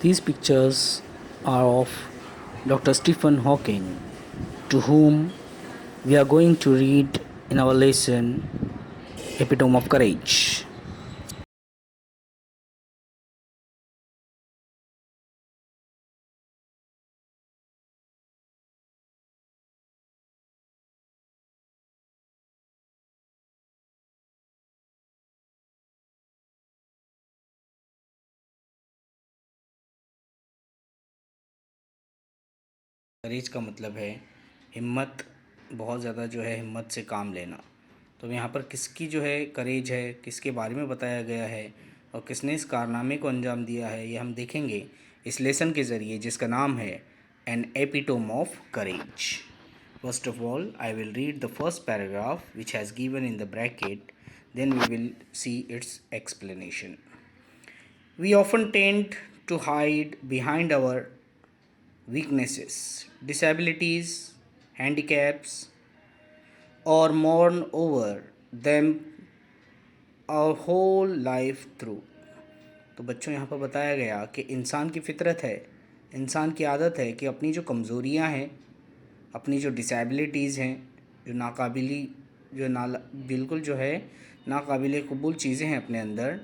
These pictures are of Dr. Stephen Hawking, to whom we are going to read in our lesson Epitome of Courage. करेज का मतलब है हिम्मत, बहुत ज़्यादा जो है हिम्मत से काम लेना। तो यहाँ पर किसकी जो है करेज है, किसके बारे में बताया गया है और किसने इस कारनामे को अंजाम दिया है, ये हम देखेंगे इस लेसन के ज़रिए, जिसका नाम है an epitome of courage. First of all I will read the first paragraph which has given in the bracket, then we will see its explanation. We often tend to hide behind our weaknesses, disabilities, handicaps, or mourn over them our whole life through. तो बच्चों यहाँ पर बताया गया कि इंसान की फितरत है, इंसान की आदत है कि अपनी जो कमज़ोरियाँ हैं, अपनी जो डिसेबिलिटीज़ हैं, जो नाकाबिली जो नाला बिल्कुल जो है नाकाबिले कबूल चीज़ें हैं अपने अंदर,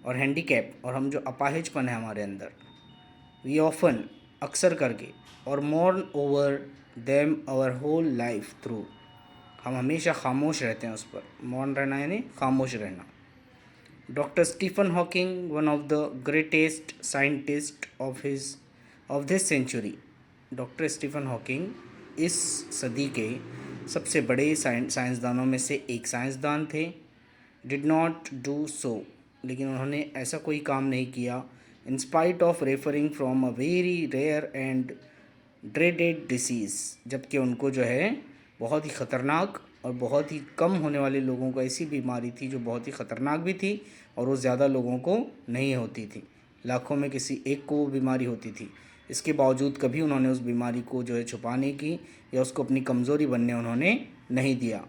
और हैंडीकैप, और हम जो अपाहिजपन है हमारे अंदर, वी ऑफन अक्सर करके, और mourn over them our whole life through, हम हमेशा खामोश रहते हैं उस पर। मौन रहना यानी खामोश रहना। Doctor Stephen Hawking, one of the greatest scientist of this century. Doctor Stephen Hawking इस सदी के सबसे बड़े साइंसदानों में से एक साइंसदान थे। डिड नॉट डू सो, लेकिन उन्होंने ऐसा कोई काम नहीं किया। In spite of referring from a very rare and dreaded disease, जबकि उनको जो है बहुत ही ख़तरनाक और बहुत ही कम होने वाले लोगों को ऐसी बीमारी थी जो बहुत ही ख़तरनाक भी थी और वो ज़्यादा लोगों को नहीं होती थी, लाखों में किसी एक को वो बीमारी होती थी। इसके बावजूद कभी उन्होंने उस बीमारी को जो है छुपाने की या उसको अपनी कमज़ोरी बनने उन्होंने नहीं दिया।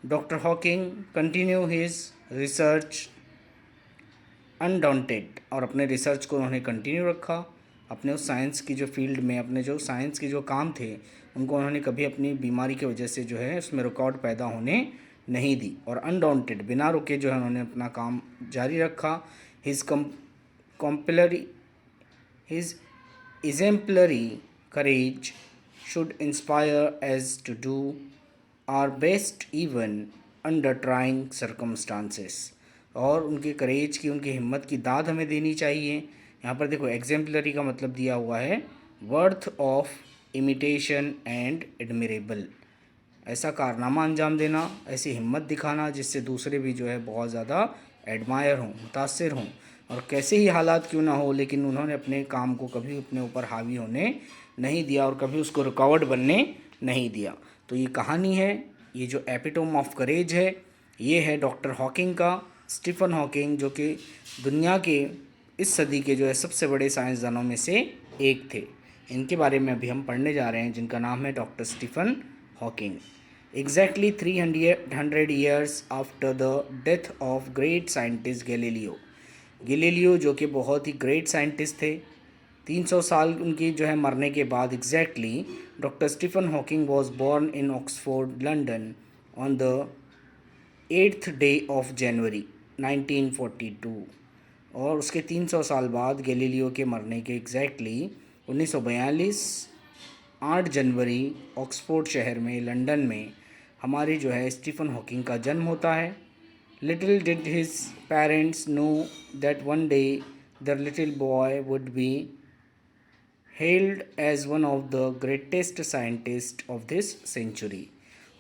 Doctor Hawking continue his research undaunted, और अपने रिसर्च को उन्होंने कंटिन्यू रखा। अपने उस साइंस की जो फील्ड में, अपने जो साइंस के जो काम थे, उनको उन्होंने कभी अपनी बीमारी की वजह से जो है उसमें रुकावट पैदा होने नहीं दी, और अनडॉन्टेड, बिना रुके जो है उन्होंने अपना काम जारी रखा। His compulsory his exemplary courage should inspire us to do our best even under trying circumstances। और उनके करेज की, उनकी हिम्मत की दाद हमें देनी चाहिए। यहाँ पर देखो एग्जेम्पलरी का मतलब दिया हुआ है worth of imitation and admirable, ऐसा कारनामा अंजाम देना, ऐसी हिम्मत दिखाना जिससे दूसरे भी जो है बहुत ज़्यादा एडमायर हों, मुतासिर हों, और कैसे ही हालात क्यों ना हो, लेकिन उन्होंने अपने काम को कभी अपने ऊपर हावी होने नहीं दिया और कभी उसको रुकावट बनने नहीं दिया। तो ये कहानी है, ये जो एपिटोम ऑफ करेज है, ये है डॉक्टर हॉकिंग का। स्टीफन हॉकिंग जो कि दुनिया के इस सदी के जो है सबसे बड़े साइंसदानों में से एक थे, इनके बारे में अभी हम पढ़ने जा रहे हैं, जिनका नाम है doctor Stephen Hawking. Exactly 300 years after the death of great scientist Galileo जो कि बहुत ही ग्रेट साइंटिस्ट थे, 300 साल उनकी जो है मरने के बाद exactly doctor Stephen Hawking was born in Oxford London on the 8th day of January 1942। और उसके 300 साल बाद गैलीलियो के मरने के एग्जैक्टली 1942 8 जनवरी ऑक्सफोर्ड शहर में, लंदन में, हमारे जो है स्टीफन हॉकिंग का जन्म होता है। Little did his parents know that one day the little boy would be held as one of the greatest scientist of this century.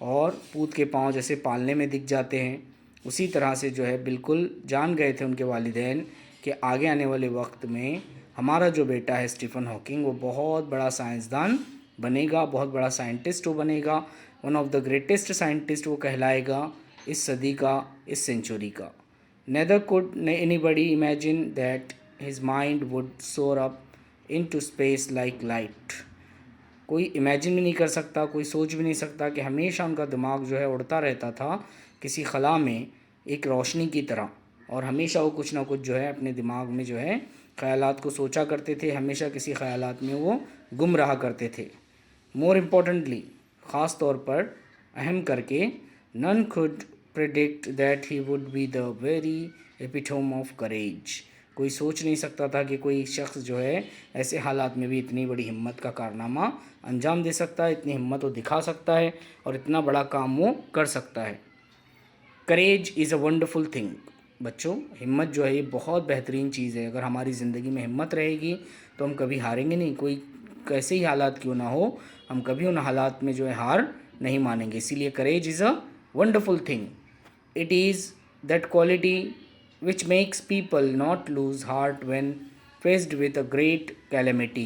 और पूत के पाँव जैसे पालने में दिख जाते हैं, उसी तरह से जो है बिल्कुल जान गए थे उनके वालिदैन कि आगे आने वाले वक्त में हमारा जो बेटा है स्टीफन हॉकिंग, वो बहुत बड़ा साइंसदान बनेगा, बहुत बड़ा साइंटिस्ट वो बनेगा, one of the greatest scientist वो कहलाएगा इस सदी का, इस सेंचुरी का। Neither could anybody imagine that his mind would soar up into space like light. कोई इमेजिन भी नहीं कर सकता, कोई सोच भी नहीं सकता कि हमेशा उनका दिमाग जो है उड़ता रहता था किसी खला में एक रोशनी की तरह, और हमेशा वो कुछ ना कुछ जो है अपने दिमाग में जो है ख़यालात को सोचा करते थे, हमेशा किसी ख़यालात में वो गुम रहा करते थे। मोर इम्पोर्टेंटली, ख़ास तौर पर अहम करके, none could predict that he would be the very epitome of courage. कोई सोच नहीं सकता था कि कोई शख्स जो है ऐसे हालात में भी इतनी बड़ी हिम्मत का कारनामा अंजाम दे सकता है, इतनी हिम्मत वो दिखा सकता है और इतना बड़ा काम वो कर सकता है। करेज इज़ अ वंडरफुल थिंग। बच्चों, हिम्मत जो है ये बहुत बेहतरीन चीज़ है। अगर हमारी ज़िंदगी में हिम्मत रहेगी तो हम कभी हारेंगे नहीं। कोई कैसे ही हालात क्यों ना हो, हम कभी उन हालात में जो है हार नहीं मानेंगे। इसीलिए करेज is a wonderful thing. It is that quality which makes people not lose heart when faced with a great calamity।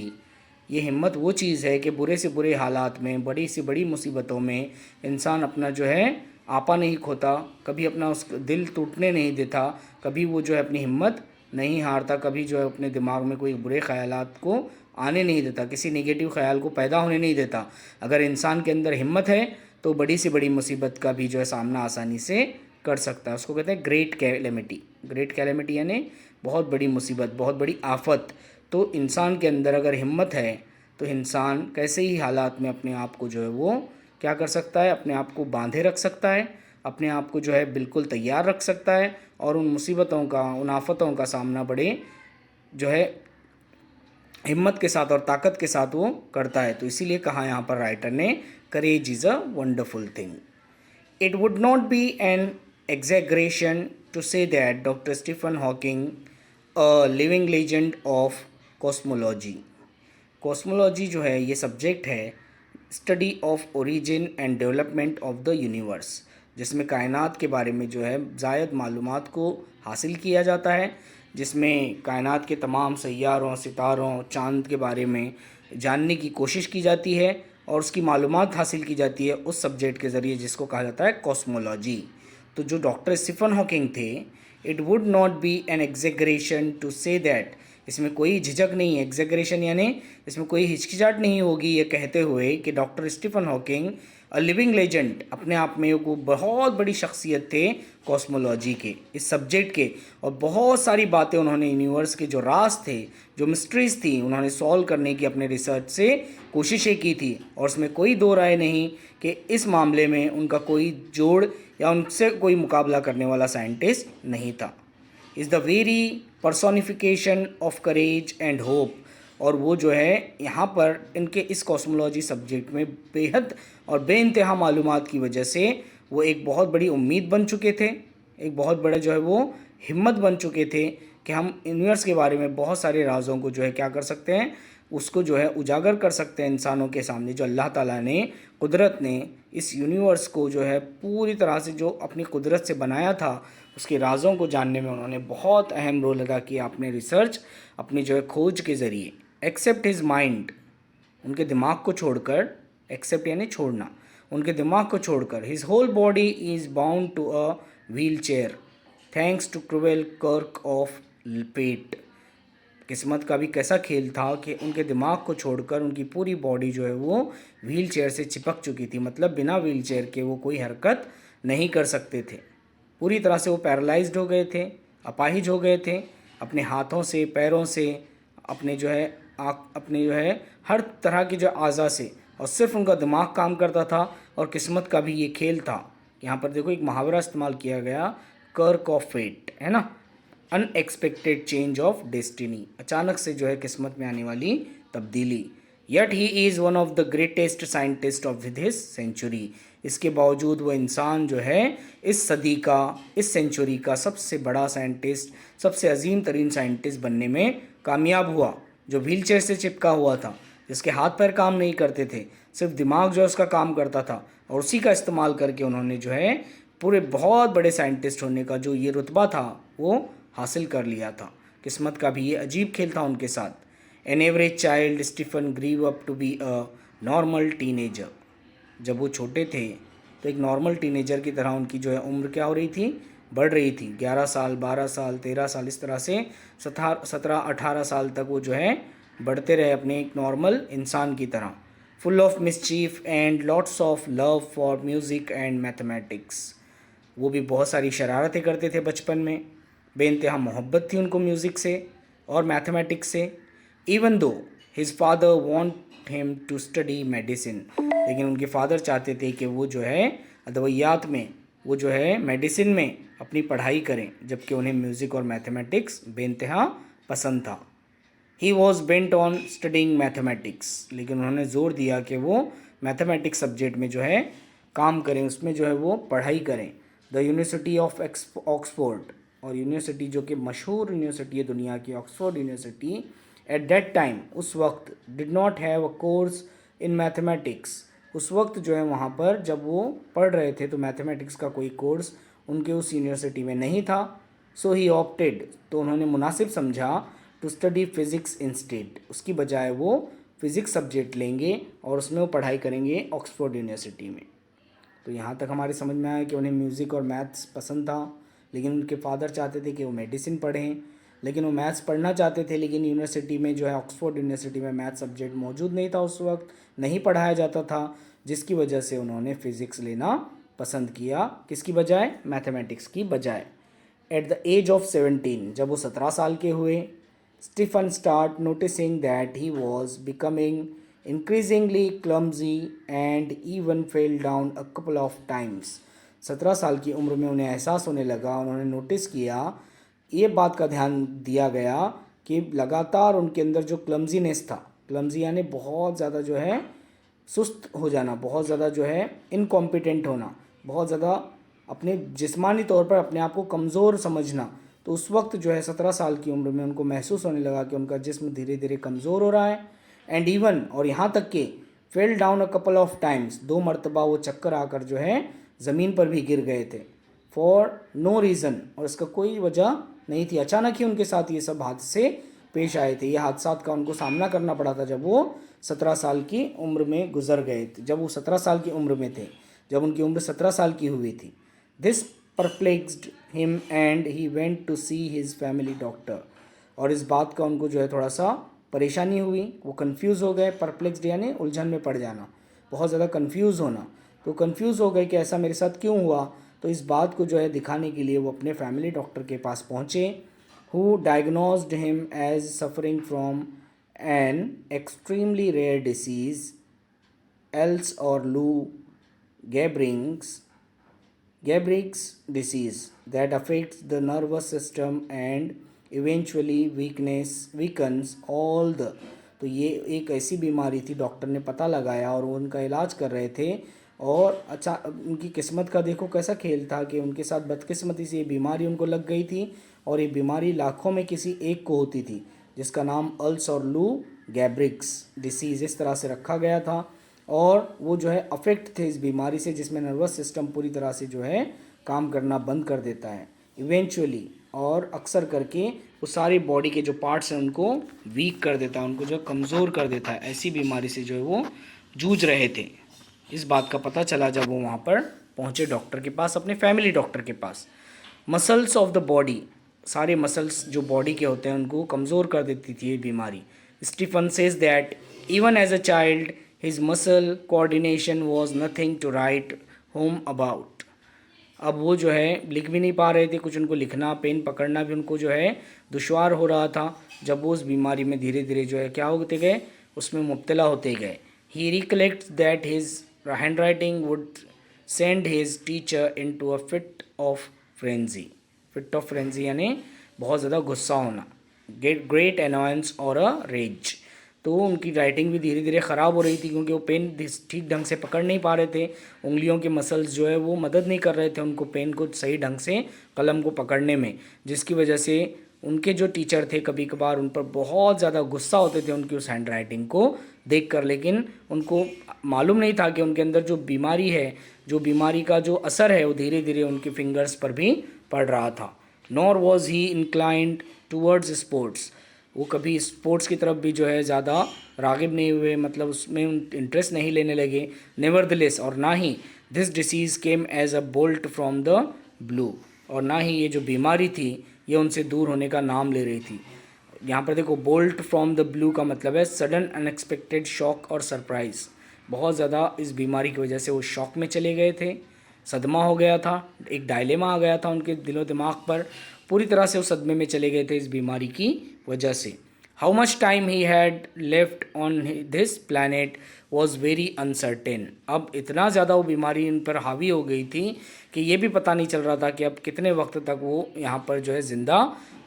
ये हिम्मत वो चीज़ है कि बुरे से बुरे हालात में, बड़ी से बड़ी मुसीबतों में इंसान अपना जो है आपा नहीं खोता, कभी अपना उस दिल टूटने नहीं देता, कभी वो जो है अपनी हिम्मत नहीं हारता, कभी जो है अपने दिमाग में कोई बुरे ख़यालात को आने नहीं देता, किसी नेगेटिव ख़याल को पैदा होने नहीं देता। अगर इंसान के अंदर हिम्मत है तो बड़ी से बड़ी मुसीबत का भी जो है सामना आसानी से कर सकता है। उसको कहते हैं ग्रेट कैलेमिटी। ग्रेट कैलेमिटी यानी बहुत बड़ी मुसीबत, बहुत बड़ी आफत। तो इंसान के अंदर अगर हिम्मत है तो इंसान कैसे ही हालात में अपने आप को जो है वो क्या कर सकता है, अपने आप को बांधे रख सकता है, अपने आप को जो है बिल्कुल तैयार रख सकता है और उन मुसीबतों का, उन आफतों का सामना बड़े जो है हिम्मत के साथ और ताकत के साथ वो करता है। तो इसीलिए कहा यहाँ पर राइटर ने, करेज is a wonderful thing. It would not be an exaggeration to say that Dr. Stephen Hawking, a living legend of cosmology, cosmology जो है ये सब्जेक्ट है study of origin and development of the universe, जिसमें कायनात के बारे में जो है ज़ायद मालूमात को हासिल किया जाता है, जिसमें कायनात के तमाम सैयारों, सितारों, चाँद के बारे में जानने की कोशिश की जाती है और उसकी मालूमात हासिल की जाती है उस सब्जेक्ट के ज़रिए जिसको कहा जाता है कॉस्मोलॉजी। तो जो डॉक्टर स्टीफन हॉकिंग थे, it would not be an exaggeration to say that, इसमें कोई झिझक नहीं है, एग्जेगरेशन यानी इसमें कोई हिचकिचाहट नहीं होगी ये कहते हुए कि doctor Stephen Hawking a living legend, अपने आप में वो बहुत बड़ी शख्सियत थे कॉस्मोलॉजी के, इस सब्जेक्ट के, और बहुत सारी बातें उन्होंने यूनिवर्स के जो राज थे, जो मिस्ट्रीज़ थी, उन्होंने सॉल्व करने की अपने रिसर्च से कोशिशें की थी। और उसमें कोई दो राय नहीं कि इस मामले में उनका कोई जोड़ या उनसे कोई मुकाबला करने वाला साइंटिस्ट नहीं था। Is the very personification of courage and hope. और वो जो है यहाँ पर इनके इस कॉस्मोलॉजी सब्जेक्ट में बेहद और बेइंतहा मालूमात की वजह से वो एक बहुत बड़ी उम्मीद बन चुके थे, एक बहुत बड़ा जो है वो हिम्मत बन चुके थे कि हम यूनिवर्स के बारे में बहुत सारे राज़ों को जो है क्या कर सकते हैं, उसको जो है उजागर कर सकते हैं इंसानों के सामने। जो अल्लाह ताला ने, कुदरत ने इस यूनिवर्स को जो है पूरी तरह से जो अपनी कुदरत से बनाया था, उसके राज़ों को जानने में उन्होंने बहुत अहम रोल अदा किया अपने रिसर्च, अपनी जो है खोज के ज़रिए। एक्सेप्ट हिज माइंड, उनके दिमाग को छोड़कर, एक्सेप्ट यानी छोड़ना, उनके दिमाग को छोड़कर, his whole body is bound to a wheel chair thanks to cruel quirk of fate. किस्मत का भी कैसा खेल था कि उनके दिमाग को छोड़कर उनकी पूरी बॉडी जो है वो व्हील चेयर से चिपक चुकी थी, मतलब बिना व्हील चेयर के वो कोई हरकत नहीं कर सकते थे। पूरी तरह से वो पैरालाइज्ड हो गए थे, अपाहिज हो गए थे, अपने हाथों से, पैरों से, अपने जो है अपने जो है हर तरह की जो आज़ा से, और सिर्फ उनका दिमाग काम करता था। और किस्मत का भी ये खेल था। यहाँ पर देखो एक मुहावरा इस्तेमाल किया गया, कर्क ऑफ फेट, है ना, अनएक्सपेक्टेड चेंज ऑफ डेस्टिनी, अचानक से जो है किस्मत में आने वाली तब्दीली। Yet he is one of the greatest scientist of this century, इसके बावजूद वो इंसान जो है इस सदी का, इस सेंचुरी का सबसे बड़ा साइंटिस्ट, सबसे अजीम तरीन साइंटिस्ट बनने में कामयाब हुआ। जो व्हील चेयर से चिपका हुआ था, जिसके हाथ पैर काम नहीं करते थे, सिर्फ दिमाग जो है उसका काम करता था, और उसी का इस्तेमाल करके उन्होंने जो है पूरे बहुत बड़े साइंटिस्ट होने का जो ये रुतबा था वो हासिल कर लिया था। किस्मत का भी ये अजीब खेल था उनके साथ। An average child Stephen grew up to be a normal teenager, जब वो छोटे थे तो एक नॉर्मल टीनेजर की तरह उनकी जो है उम्र क्या हो रही थी, बढ़ रही थी। 11 साल, 12 साल, 13 साल, इस तरह से 17-18 साल तक वो जो है बढ़ते रहे अपने एक नॉर्मल इंसान की तरह। Full of mischief and lots of love for music and mathematics, वो भी बहुत सारी शरारतें करते थे बचपन में, बेइंतहा मोहब्बत थी उनको म्यूज़िक से और मैथमेटिक्स से। Even though his father want him to study medicine, लेकिन उनके फादर चाहते थे कि वो जो है अद्वियात में, वो जो है मेडिसिन में अपनी पढ़ाई करें, जबकि उन्हें म्यूज़िक और मैथमेटिक्स बेइंतहा पसंद था। He was bent on studying mathematics, लेकिन उन्होंने ज़ोर दिया कि वो मैथमेटिक्स सब्जेक्ट में जो है काम करें, उसमें जो है वो पढ़ाई करें। द यूनिवर्सिटी ऑफ ऑक्सफोर्ड, और यूनिवर्सिटी जो कि मशहूर यूनिवर्सिटी है दुनिया की, Oxford university, at that time, उस वक्त, did not have a course in mathematics, उस वक्त जो है वहाँ पर जब वो पढ़ रहे थे तो मैथमेटिक्स का कोई कोर्स उनके उस यूनिवर्सिटी में नहीं था। सो ही ऑप्टेड, तो उन्होंने मुनासिब समझा, टू स्टडी फिज़िक्स इंस्टेड, उसकी बजाय वो फिज़िक्स सब्जेक्ट लेंगे और उसमें वो पढ़ाई करेंगे ऑक्सफोर्ड यूनिवर्सिटी में। तो यहाँ तक हमारे समझ में आया कि उन्हें म्यूज़िक और मैथ्स पसंद था, लेकिन उनके फादर चाहते थे कि वो मेडिसिन पढ़ें, लेकिन वो मैथ्स पढ़ना चाहते थे, लेकिन यूनिवर्सिटी में जो है ऑक्सफोर्ड यूनिवर्सिटी में मैथ्स सब्जेक्ट मौजूद नहीं था, उस वक्त नहीं पढ़ाया जाता था, जिसकी वजह से उन्होंने फ़िज़िक्स लेना पसंद किया, किसकी बजाय, मैथमेटिक्स की बजाय। एट द एज ऑफ 17, जब वो 17 साल के हुए, Stephen start noticing that he was becoming increasingly clumsy and even fell down a couple of times। 17 साल की उम्र में उन्हें एहसास होने लगा, उन्होंने नोटिस किया, ये बात का ध्यान दिया गया कि लगातार उनके अंदर जो क्लमजीनेस था, क्लमजी यानी बहुत ज़्यादा जो है सुस्त हो जाना, बहुत ज़्यादा जो है इनकॉम्पिटेंट होना, बहुत ज़्यादा अपने जिस्मानी तौर पर अपने आप को कमज़ोर समझना, तो उस वक्त जो है 17 साल की उम्र में उनको महसूस होने लगा कि उनका जिस्म धीरे धीरे कमज़ोर हो रहा है। एंड इवन, और यहाँ तक कि fell down a couple of times, 2 मरतबा वो चक्कर आकर जो है ज़मीन पर भी गिर गए थे, फॉर नो रीज़न, और इसका कोई वजह नहीं थी, अचानक ही उनके साथ ये सब हादसे पेश आए थे। ये हादसा का उनको सामना करना पड़ा था जब वो 17 साल की उम्र में गुजर गए थे, जब वो 17 साल की उम्र में थे, जब उनकी उम्र 17 साल की हुई थी। This perplexed him and he went to see his family doctor, और इस बात का उनको जो है थोड़ा सा परेशानी हुई, वो कंफ्यूज हो गए, परप्लेक्स्ड यानी उलझन में पड़ जाना, बहुत ज़्यादा कंफ्यूज होना, तो कंफ्यूज हो गए कि ऐसा मेरे साथ क्यों हुआ। तो इस बात को जो है दिखाने के लिए वो अपने फैमिली डॉक्टर के पास पहुँचे, who diagnosed him as suffering from an extremely rare disease, ALS or Lou Gebrig's disease that affects the nervous system and eventually weakens all the। तो ये एक ऐसी बीमारी थी, डॉक्टर ने पता लगाया और वो उनका इलाज कर रहे थे, और अच्छा उनकी किस्मत का देखो कैसा खेल था कि उनके साथ बदकिस्मती से ये बीमारी उनको लग गई थी, और ये बीमारी लाखों में किसी एक को होती थी, जिसका नाम अल्स और लू गैब्रिग्स डिसीज़ इस तरह से रखा गया था। और वो जो है अफेक्ट थे इस बीमारी से, जिसमें नर्वस सिस्टम पूरी तरह से जो है काम करना बंद कर देता है इवेंचुअली, और अक्सर करके वो सारी बॉडी के जो पार्ट्स हैं उनको वीक कर देता है, उनको जो कमज़ोर कर देता है। ऐसी बीमारी से जो है वो जूझ रहे थे। इस बात का पता चला जब वो वहाँ पर पहुँचे डॉक्टर के पास, अपने फैमिली डॉक्टर के पास। मसल्स ऑफ द बॉडी, सारे मसल्स जो बॉडी के होते हैं उनको कमज़ोर कर देती थी ये बीमारी। Stephen says that even as a child his muscle coordination was nothing to write home about। अब वो जो है लिख भी नहीं पा रहे थे कुछ, उनको लिखना, पेन पकड़ना भी उनको जो है दुश्वार हो रहा था, जब वो उस बीमारी में धीरे धीरे जो है क्या होते गए, उसमें मुब्तला होते गए। He recollects that his handwriting would send his teacher into a fit of frenzy यानी बहुत ज़्यादा गुस्सा होना, ग्रेट अनॉयंस और अ रेज। तो उनकी राइटिंग भी धीरे धीरे ख़राब हो रही थी, क्योंकि वो पेन ठीक ढंग से पकड़ नहीं पा रहे थे, उंगलियों के मसल्स जो है वो मदद नहीं कर रहे थे उनको पेन को सही ढंग से कलम को पकड़ने में, जिसकी वजह से उनके जो टीचर थे कभी कभार उन पर बहुत ज़्यादा गुस्सा होते थे उनकी उस हैंड राइटिंग को देखकर, लेकिन उनको मालूम नहीं था कि उनके अंदर जो बीमारी है, जो बीमारी का जो असर है वो धीरे धीरे उनके फिंगर्स पर भी पड़ रहा था। Nor was he inclined towards sports, वो कभी स्पोर्ट्स की तरफ भी जो है ज़्यादा रागिब नहीं हुए, मतलब उसमें इंटरेस्ट नहीं लेने लगे। नेवरदलेस, और ना ही this disease came as a bolt from the blue, और ना ही ये जो बीमारी थी ये उनसे दूर होने का नाम ले रही थी। यहाँ पर देखो बोल्ट फ्रॉम द ब्लू का मतलब है सडन अनएक्सपेक्टेड शॉक और सरप्राइज़। बहुत ज़्यादा इस बीमारी की वजह से वो शॉक में चले गए थे, सदमा हो गया था, एक डायलेमा आ गया था उनके दिलो दिमाग पर, पूरी तरह से वो सदमे में चले गए थे इस बीमारी की वजह से। How much time he had left on this planet was very uncertain. अब इतना ज़्यादा वो बीमारी इन पर हावी हो गई थी कि ये भी पता नहीं चल रहा था कि अब कितने वक्त तक वो यहाँ पर जो है ज़िंदा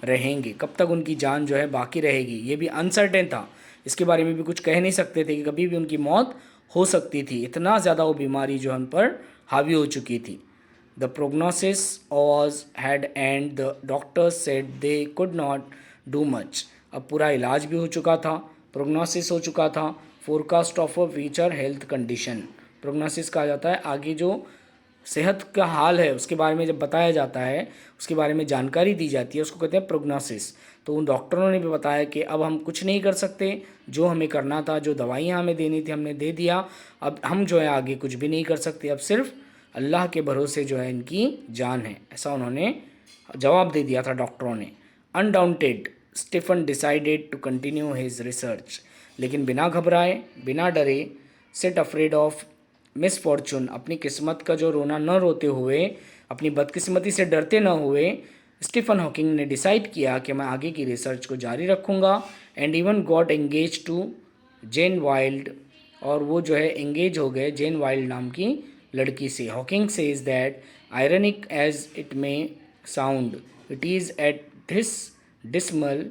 रहेंगे, कब तक उनकी जान जो है बाकी रहेगी, ये भी अनसर्टेन था। इसके बारे में भी कुछ कह नहीं सकते थे कि कभी भी उनकी मौत हो सकती थी, इतना ज़्यादा वो बीमारी जो उन पर हावी हो चुकी थी। The prognosis was had and the doctors said they could not do much. अब पूरा इलाज भी हो चुका था, प्रोग्नोसिस हो चुका था, forecast of a future health condition. Prognosis कहा जाता है आगे जो सेहत का हाल है उसके बारे में जब बताया जाता है, उसके बारे में जानकारी दी जाती है, उसको कहते हैं प्रोग्नोसिस। तो उन डॉक्टरों ने भी बताया कि अब हम कुछ नहीं कर सकते, जो हमें करना था, जो दवाइयाँ हमें देनी थी हमने दे दिया, अब हम जो है आगे कुछ भी नहीं कर सकते, अब सिर्फ अल्लाह के भरोसे जो है इनकी जान है, ऐसा उन्होंने जवाब दे दिया था डॉक्टरों ने। Undaunted Stephen decided to continue his research. लेकिन बिना घबराए, बिना डरे, सेट अफ्रेड ऑफ मिसफॉर्चून, अपनी किस्मत का जो रोना न रोते हुए, अपनी बदकिस्मती से डरते न हुए, स्टीफन हॉकिंग ने डिसाइड किया कि मैं आगे की रिसर्च को जारी रखूँगा। And even got engage to Jane Wilde, और वो जो है एंगेज हो गए जेन वाइल्ड नाम की लड़की से। Hawking says that ironic as it may sound, it is at this dismal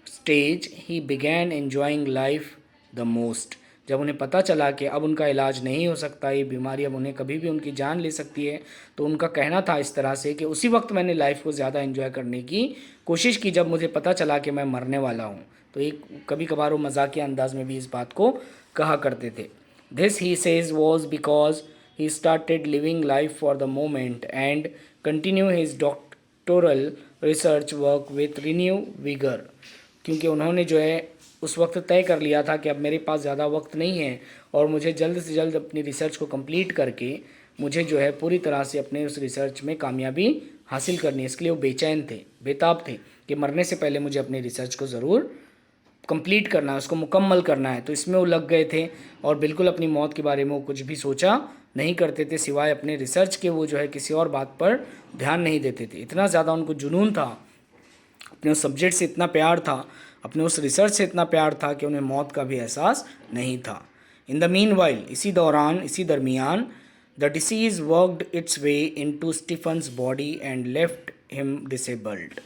stage he began enjoying life the most. जब उन्हें पता चला कि अब उनका इलाज नहीं हो सकता, ये बीमारी अब उन्हें कभी भी उनकी जान ले सकती है, तो उनका कहना था इस तरह से कि उसी वक्त मैंने लाइफ को ज़्यादा एंजॉय करने की कोशिश की जब मुझे पता चला कि मैं मरने वाला हूँ। तो एक कभी कभार वो मजाकिया अंदाज में भी इस बात को कहा करते थे। This he says was because he started living life for the moment and continue his doctoral research work with renew vigour. क्योंकि उन्होंने जो है उस वक्त तय कर लिया था कि अब मेरे पास ज़्यादा वक्त नहीं है और मुझे जल्द से जल्द अपनी रिसर्च को कंप्लीट करके मुझे जो है पूरी तरह से अपने उस रिसर्च में कामयाबी हासिल करनी है। इसके लिए वो बेचैन थे, बेताब थे कि मरने से पहले मुझे अपनी रिसर्च को ज़रूर कंप्लीट करना है, उसको मुकम्मल करना है। तो इसमें वो लग गए थे और बिल्कुल अपनी मौत के बारे में वो कुछ भी सोचा नहीं करते थे, सिवाय अपने रिसर्च के वो जो है किसी और बात पर ध्यान नहीं देते थे। इतना ज़्यादा उनको जुनून था, अपने उस सब्जेक्ट से इतना प्यार था, अपने उस रिसर्च से इतना प्यार था कि उन्हें मौत का भी एहसास नहीं था। इन द मीन वाइल, इसी दौरान, इसी दरमियान, the disease worked its way into Stephen's body and left him disabled.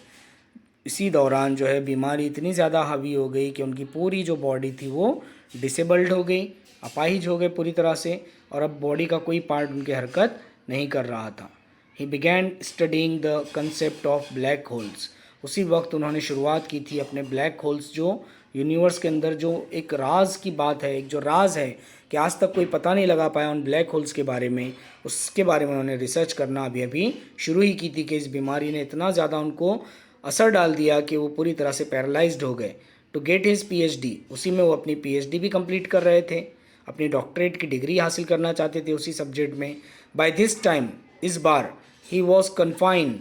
इसी दौरान जो है बीमारी इतनी ज़्यादा हावी हो गई कि उनकी पूरी जो बॉडी थी वो डिसेबल्ड हो गई, अपाहिज हो गए पूरी तरह से, और अब बॉडी का कोई पार्ट उनकी हरकत नहीं कर रहा था। He began studying the concept of black holes. उसी वक्त उन्होंने शुरुआत की थी अपने ब्लैक होल्स, जो यूनिवर्स के अंदर जो एक राज की बात है, एक जो राज है कि आज तक कोई पता नहीं लगा पाया उन ब्लैक होल्स के बारे में, उसके बारे में उन्होंने रिसर्च करना अभी अभी शुरू ही की थी कि इस बीमारी ने इतना ज़्यादा उनको असर डाल दिया कि वो पूरी तरह से पैरालाइज्ड हो गए। टू गेट हिज पीएचडी, उसी में वो अपनी पीएचडी भी कंप्लीट कर रहे थे, अपनी डॉक्टरेट की डिग्री हासिल करना चाहते थे उसी सब्जेक्ट में। बाय दिस टाइम, इस बार, he was confined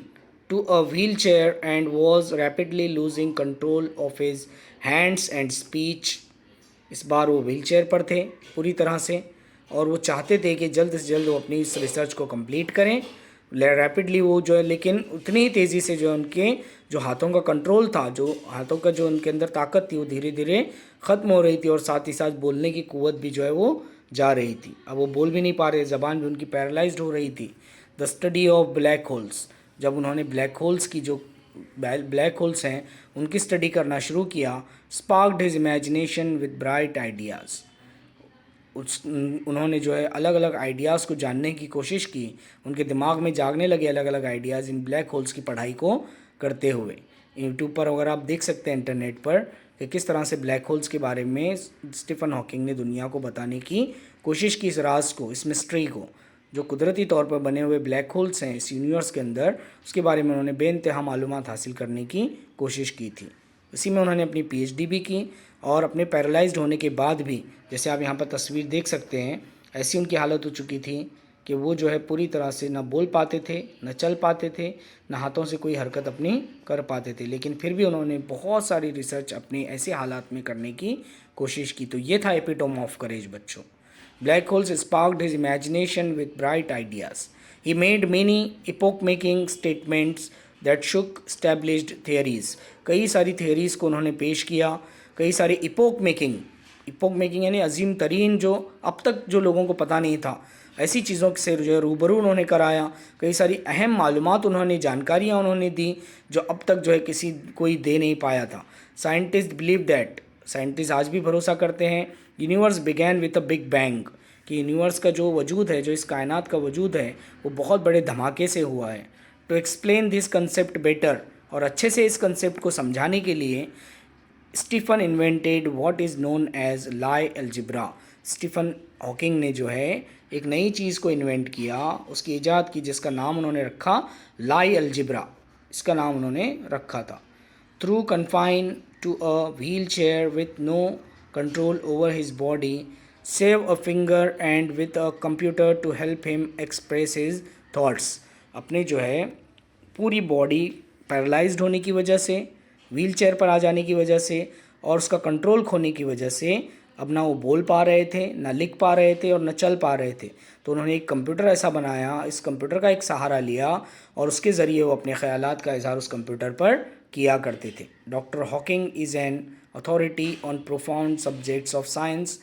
to a wheel chair and was rapidly losing control of his hands and speech. इस बार वो व्हील चेयर पर थे पूरी तरह से, और वो चाहते थे कि जल्द से जल्द वो अपनी इस रिसर्च को कंप्लीट करें रैपिडली वो जो है, लेकिन उतनी ही तेज़ी से जो उनके जो हाथों का कंट्रोल था, जो हाथों का जो उनके अंदर ताकत थी, वो धीरे धीरे ख़त्म हो रही थी, और साथ ही साथ बोलने की कुव्वत भी जो है वो जा रही थी। अब वो बोल भी नहीं पा रहे, ज़बान भी उनकी पैरालाइज्ड हो रही थी। The study of black holes, जब उन्होंने ब्लैक होल्स की जो ब्लैक होल्स हैं उनकी स्टडी करना शुरू किया, sparked his imagination with bright ideas. उन्होंने जो है अलग अलग आइडियाज़ को जानने की कोशिश की, उनके दिमाग में जागने लगे अलग अलग आइडियाज़ इन ब्लैक होल्स की पढ़ाई को करते हुए। यूट्यूब पर अगर आप देख सकते हैं इंटरनेट पर कि किस तरह से ब्लैक होल्स के बारे में स्टीफन हॉकिंग ने दुनिया को बताने की कोशिश की, इस राज को, इस मिस्ट्री को, जो कुदरती तौर पर बने हुए ब्लैक होल्स हैं इस यूनिवर्स के अंदर, उसके बारे में उन्होंने बेइंतहा मालूमात हासिल करने की कोशिश की थी। इसी में उन्होंने अपनी पीएचडी भी की, और अपने पैरालाइज्ड होने के बाद भी, जैसे आप यहाँ पर तस्वीर देख सकते हैं, ऐसी उनकी हालत हो चुकी थी कि वो जो है पूरी तरह से न बोल पाते थे, न चल पाते थे, न हाथों से कोई हरकत अपनी कर पाते थे, लेकिन फिर भी उन्होंने बहुत सारी रिसर्च अपने ऐसे हालात में करने की कोशिश की। तो ये था एपिटोम ऑफ करेज बच्चों। Black holes sparked his imagination with bright ideas. He made many epoch-making statements that Shuk established theories, कई सारी थियरीज़ को उन्होंने पेश किया, कई सारे इपोक मेकिंग यानी अजीम तरीन जो अब तक जो लोगों को पता नहीं था, ऐसी चीज़ों से जो है रूबरू उन्होंने कराया। कई सारी अहम मालूमात उन्होंने, जानकारियाँ उन्होंने दी जो अब तक जो है कोई दे नहीं पाया था। साइंटिस्ट बिलीव दैट, साइंटिस्ट आज भी भरोसा करते हैं, universe began with a big bang, कि यूनिवर्स का जो वजूद है, जो इस कायनात का वजूद है, वो बहुत बड़े धमाके से हुआ है। To explain this concept better, और अच्छे से इस कंसेप्ट को समझाने के लिए Stephen invented what is known as Lie algebra. Stephen Hawking ने जो है एक नई चीज़ को इन्वेंट किया, उसकी ईजाद की, जिसका नाम उन्होंने रखा लाई अलजिब्रा, इसका नाम उन्होंने रखा था। Through confine to a wheel chair with no control over his body, save a finger and with a computer to help him express his thoughts. अपने जो है पूरी बॉडी पैरालाइज्ड होने की वजह से, व्हील चेयर पर आ जाने की वजह से और उसका कंट्रोल खोने की वजह से अब ना वो बोल पा रहे थे, ना लिख पा रहे थे और ना चल पा रहे थे। तो उन्होंने एक कंप्यूटर ऐसा बनाया, इस कंप्यूटर का एक सहारा लिया और उसके ज़रिए वो अपने ख़यालात का इज़हार उस कंप्यूटर पर किया करते थे। Doctor Hawking is an authority on profound subjects of science,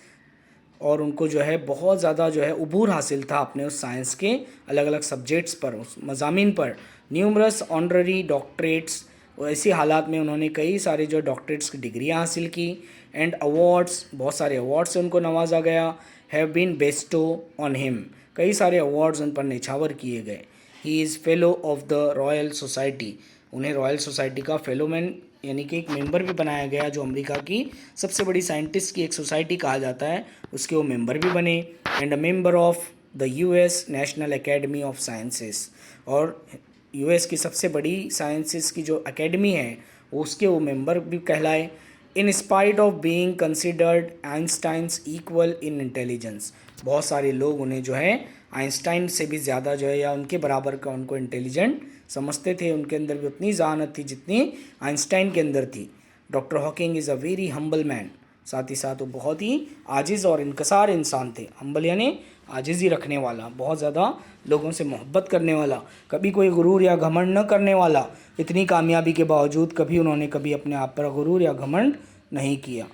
और उनको जो है बहुत ज़्यादा जो है उबूर हासिल था अपने उस साइंस के अलग अलग सब्जेक्ट्स पर, उस मज़ामीन पर। न्यूमरस ऑनररी डॉक्टरेट्स, ऐसी हालात में उन्होंने कई सारे जो डॉक्टरेट्स की डिग्रियाँ हासिल की, एंड अवार्ड्स, बहुत सारे अवार्ड से उनको नवाजा गया, have been bestowed on him, कई सारे अवार्ड्स उन पर निछावर किए गए। He is fellow of the Royal Society, उन्हें रॉयल सोसाइटी का फेलोमैन यानी कि एक मेंबर भी बनाया गया, जो अमेरिका की सबसे बड़ी साइंटिस्ट की एक सोसाइटी कहा जाता है, उसके वो मेंबर भी बने। And a member of the US national academy of sciences, और यूएस की सबसे बड़ी साइंसेस की जो एकेडमी है उसके वो मेंबर भी कहलाए। इन spite of being considered Einstein's equal in intelligence, बहुत सारे लोग उन्हें जो है आइंस्टाइन से भी ज़्यादा जो है या उनके बराबर का उनको इंटेलिजेंट समझते थे, उनके अंदर भी उतनी जहानत थी जितनी आइंस्टाइन के अंदर थी। Doctor Hawking is a very humble man, साथ ही साथ वो बहुत ही आजिज़ और इनकसार इंसान थे। हम्बल यानी आजिज़ी रखने वाला, बहुत ज़्यादा लोगों से मोहब्बत करने वाला, कभी कोई गुरूर या घमंड न करने वाला। इतनी कामयाबी के बावजूद कभी उन्होंने कभी अपने आप पर गुरूर या घमंड नहीं किया।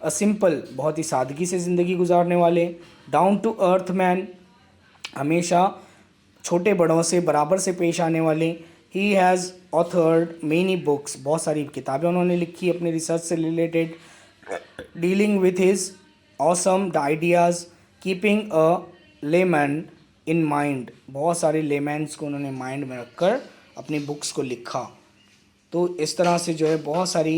अ सिंपल, बहुत ही सादगी से ज़िंदगी गुजारने वाले। डाउन टू अर्थ मैन, हमेशा छोटे बड़ों से बराबर से पेश आने वाले। He has authored many books, बहुत सारी किताबें उन्होंने लिखी अपने रिसर्च से related. Dealing with his awesome ideas, keeping a layman in mind, बहुत सारे लेमैन्स को उन्होंने माइंड में रखकर अपनी बुक्स को लिखा। तो इस तरह से जो है बहुत सारी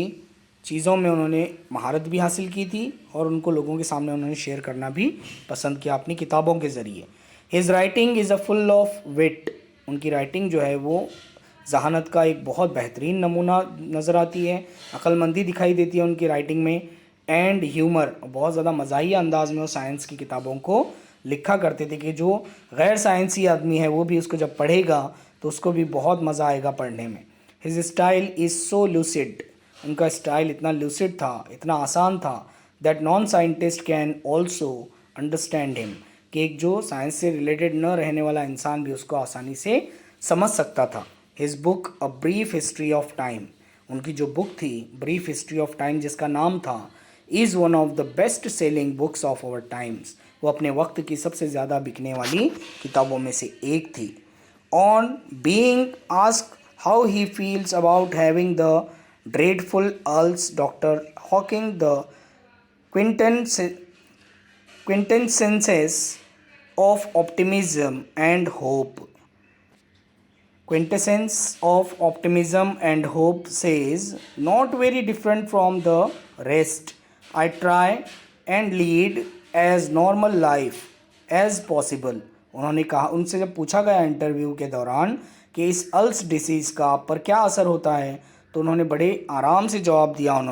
चीज़ों में उन्होंने महारत भी हासिल की थी और उनको लोगों के सामने उन्होंने शेयर करना भी पसंद किया अपनी किताबों के ज़रिए। His writing is a full of wit, उनकी राइटिंग जो है वो जहानत का एक बहुत बेहतरीन नमूना नज़र आती है, अक्लमंदी दिखाई देती है उनकी राइटिंग में। एंड ह्यूमर, बहुत ज़्यादा मज़ाहिया अंदाज में वो साइंस की किताबों को लिखा करते थे कि जो गैर साइंसी आदमी है वो भी उसको जब पढ़ेगा तो उसको भी बहुत मज़ा आएगा पढ़ने में। His style is so lucid, उनका स्टाइल इतना लूसिड था, इतना आसान था, that non scientist can also understand him, कि एक जो साइंस से रिलेटेड न रहने वाला इंसान भी उसको आसानी से समझ सकता था। His book a brief history of time, उनकी जो बुक थी ब्रीफ हिस्ट्री ऑफ टाइम जिसका नाम था, is one of the best selling books of our times, वो अपने वक्त की सबसे ज़्यादा बिकने वाली किताबों में से एक थी। On being asked how he feels about having the dreadful earls, doctor Hawking the quintessence of optimism and hope. Quintessence of optimism and hope says, not very different from the rest. I try and lead as normal life as possible. उन्होंने कहा, उनसे जब पूछा गया interview के दौरान कि इस अल्स डिसीज़ का पर क्या असर होता है, तो उन्होंने बड़े आराम से जवाब दिया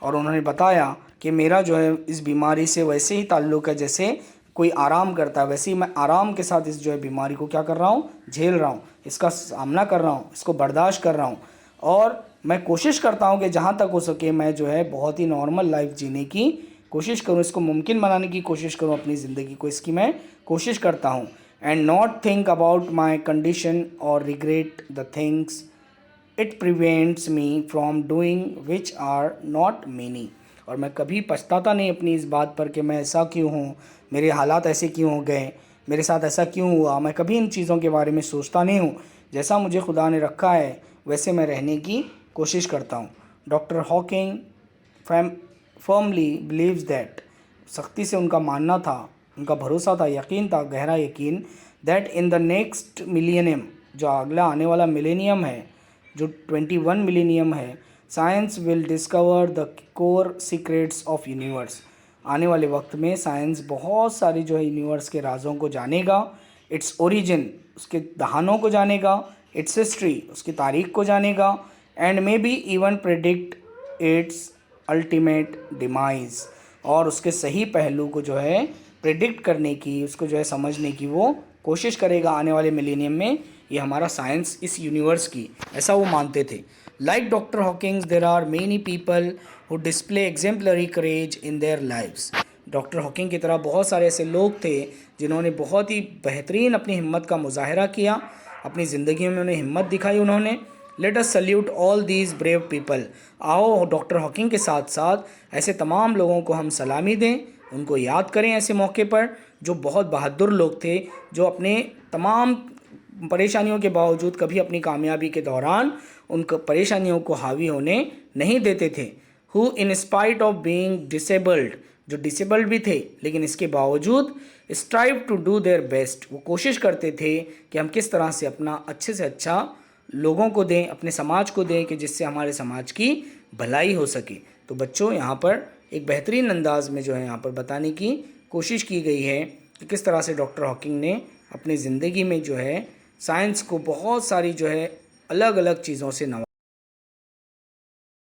और उन्होंने बताया कि मेरा जो है इस बीमारी से वैसे ही ताल्लुक़ है जैसे कोई आराम करता है, वैसे ही मैं आराम के साथ इस जो है बीमारी को क्या कर रहा हूँ, झेल रहा हूँ, इसका सामना कर रहा हूँ, इसको बर्दाश्त कर रहा हूँ, और मैं कोशिश करता हूँ कि जहाँ तक हो सके मैं जो है बहुत ही नॉर्मल लाइफ जीने की कोशिश करूँ, इसको मुमकिन बनाने की कोशिश करूँ अपनी ज़िंदगी को, इसकी मैं कोशिश करता हूँ। And not think about my condition और regret the things it prevents me from doing which are not many. और मैं कभी पछताता नहीं अपनी इस बात पर कि मैं ऐसा क्यों हूँ, मेरे हालात ऐसे क्यों हो गए, मेरे साथ ऐसा क्यों हुआ। मैं कभी इन चीज़ों के बारे में सोचता नहीं हूँ। जैसा मुझे खुदा ने रखा है वैसे मैं रहने की कोशिश करता हूँ। Doctor Hawking firmly believes that, सख्ती से उनका मानना था, उनका भरोसा था, यकीन था, गहरा यकीन, that in the next millennium, जो अगला आने वाला मिलेनियम है, जो 21 मिलीनियम है, science will discover the core secrets of universe. आने वाले वक्त में साइंस बहुत सारी जो है यूनिवर्स के राजों को जानेगा, इट्स ओरिजिन, उसके दहानों को जानेगा, इट्स हिस्ट्री, उसकी तारीख को जानेगा, and may be even predict it's ultimate demise, और उसके सही पहलू को जो है प्रिडिक्ट करने की, उसको जो है समझने की वो कोशिश करेगा आने वाले मिलेनियम में। ये हमारा साइंस इस यूनिवर्स की, ऐसा वो मानते थे। Like doctor Hawkings there are many people who display exemplary courage in their lives. Doctor Hawking की तरह बहुत सारे ऐसे लोग थे जिन्होंने बहुत ही बेहतरीन अपनी हिम्मत का मुजाहरा किया, अपनी ज़िंदगी में उन्हें हिम्मत दिखाई उन्होंने। Let us salute all these brave people. आओ डॉक्टर हॉकिंग के साथ साथ ऐसे तमाम लोगों को हम सलामी दें, उनको याद करें ऐसे मौके पर, जो बहुत बहादुर लोग थे, जो अपने तमाम परेशानियों के बावजूद कभी अपनी कामयाबी के दौरान उन परेशानियों को हावी होने नहीं देते थे। Who in spite of being disabled, जो डिसेबल्ड भी थे लेकिन इसके बावजूद strive to do their best, वो कोशिश करते थे कि हम किस तरह से अपना अच्छे से अच्छा लोगों को दें, अपने समाज को दें, कि जिससे हमारे समाज की भलाई हो सके। तो बच्चों, यहाँ पर एक बेहतरीन अंदाज में जो है यहाँ पर बताने की कोशिश की गई है कि किस तरह से डॉक्टर हॉकिंग ने अपनी ज़िंदगी में जो है साइंस को बहुत सारी जो है अलग अलग चीज़ों से नवा